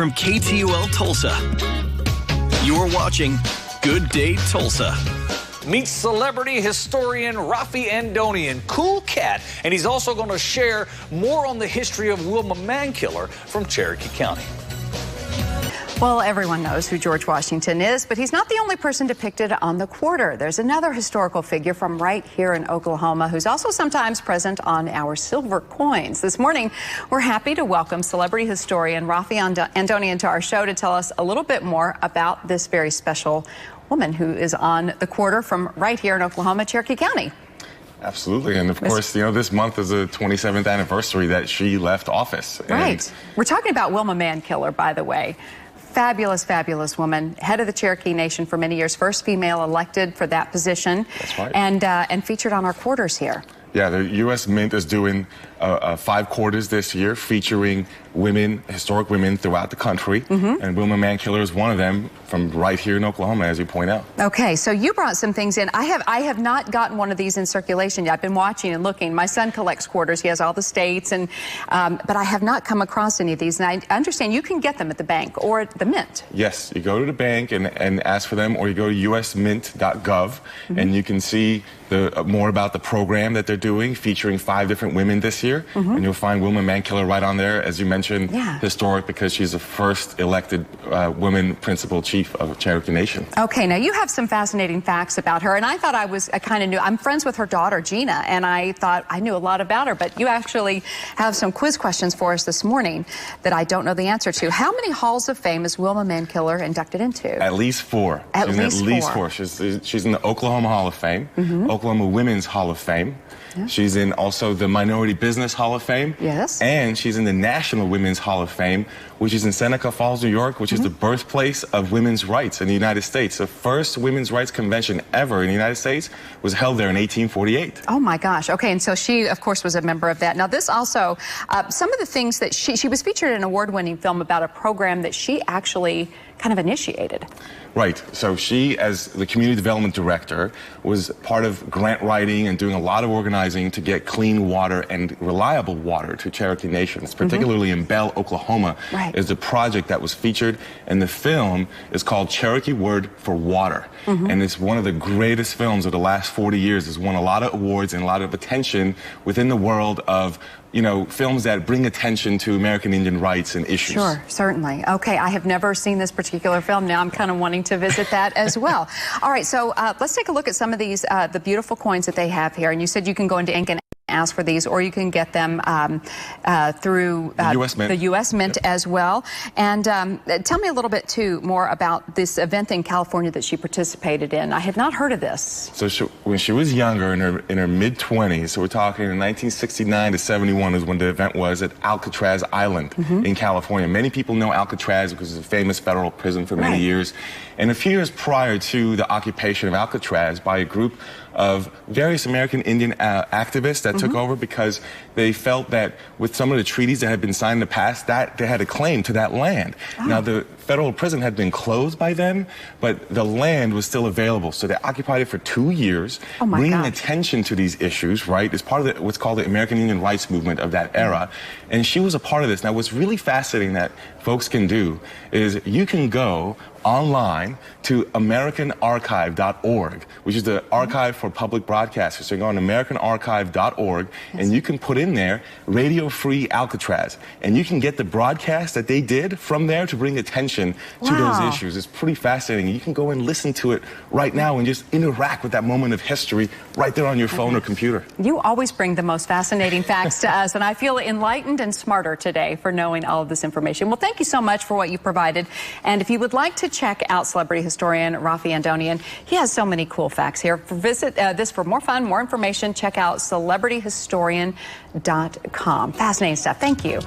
from KTUL Tulsa. You're watching Good Day Tulsa. Meet celebrity historian Raffi Andonian. Cool cat. And he's also going to share more on the history of Wilma Mankiller from Cherokee County. Well, everyone knows who George Washington is, but he's not the only person depicted on the quarter. There's another historical figure from right here in Oklahoma who's also sometimes present on our silver coins. This morning, we're happy to welcome celebrity historian Raffi Andonian to our show to tell us a little bit more about this very special woman who is on the quarter from right here in Oklahoma, Cherokee County. Absolutely. And of course, you know, this month is the 27th anniversary that she left office. Right. We're talking about Wilma Mankiller, by the way. Fabulous, fabulous woman, head of the Cherokee Nation for many years, first female elected for that position. That's right. And featured on our quarters here. Yeah, the U.S. Mint is doing 5 quarters this year featuring women, historic women throughout the country. And Wilma Mankiller is one of them from right here in Oklahoma, as you point out. Okay, so you brought some things in. I have not gotten one of these in circulation yet. I've been watching and looking. My son collects quarters. He has all the states, and but I have not come across any of these. And I understand you can get them at the bank or at the Mint. Yes, you go to the bank and ask for them, or you go to usmint.gov, and you can see more about the program that they're doing, featuring 5 different women this year. And you'll find Wilma Mankiller right on there, as you mentioned, historic because she's the first elected woman principal chief of Cherokee Nation. Okay, now you have some fascinating facts about her, and I thought I kind of knew. I'm friends with her daughter, Gina, and I thought I knew a lot about her, but you actually have some quiz questions for us this morning that I don't know the answer to. How many halls of fame is Wilma Mankiller inducted into? At least 4. At least 4. She's in the Oklahoma Hall of Fame, Oklahoma Women's Hall of Fame. She's in also the Minority Business Hall of Fame. Yes. And she's in the National Women's Hall of Fame, which is in Seneca Falls, New York, which is the birthplace of women's rights in the United States. The first women's rights convention ever in the United States was held there in 1848. Oh, my gosh. Okay, and so she, of course, was a member of that. Now, this also, some of the things that she was featured in an award-winning film about a program that she actually kind of initiated. Right. So she, as the community development director, was part of grant writing and doing a lot of organizing to get clean water and reliable water to Cherokee Nations, particularly in Bell, Oklahoma, is the project that was featured. And the film is called Cherokee Word for Water. And it's one of the greatest films of the last 40 years. It's won a lot of awards and a lot of attention within the world of, you know, films that bring attention to American Indian rights and issues. Sure, certainly. Okay, I have never seen this particular film. Now I'm kind of wanting to visit that as well. All right, so let's take a look at some of these, the beautiful coins that they have here. And you said you can go into ink and ask for these, or you can get them through the U.S. Mint as well. And tell me a little bit, too, more about this event in California that she participated in. I had not heard of this. So when she was younger, in her mid-20s, so we're talking in 1969 to 71 is when the event was at Alcatraz Island in California. Many people know Alcatraz because it's a famous federal prison for many years. And a few years prior to the occupation of Alcatraz by a group of various American Indian activists that took over because they felt that with some of the treaties that had been signed in the past, that they had a claim to that land. Now, the federal prison had been closed by them, but the land was still available. So they occupied it for 2 years, bringing attention to these issues, right? It's part of what's called the American Indian rights movement of that era. And she was a part of this. Now, what's really fascinating that folks can do is you can go online to AmericanArchive.org, which is the archive for public broadcasters. So you go on AmericanArchive.org, and you can put in there Radio Free Alcatraz, and you can get the broadcast that they did from there to bring attention to those issues. It's pretty fascinating. You can go and listen to it right now and just interact with that moment of history right there on your phone or computer. You always bring the most fascinating facts to us, and I feel enlightened and smarter today for knowing all of this information. Well, thank you so much for what you provided. And if you would like to check out celebrity historian Raffi Andonian, he has so many cool facts here. Visit this for more fun, more information. Check out celebrityhistorian.com. Fascinating stuff. Thank you.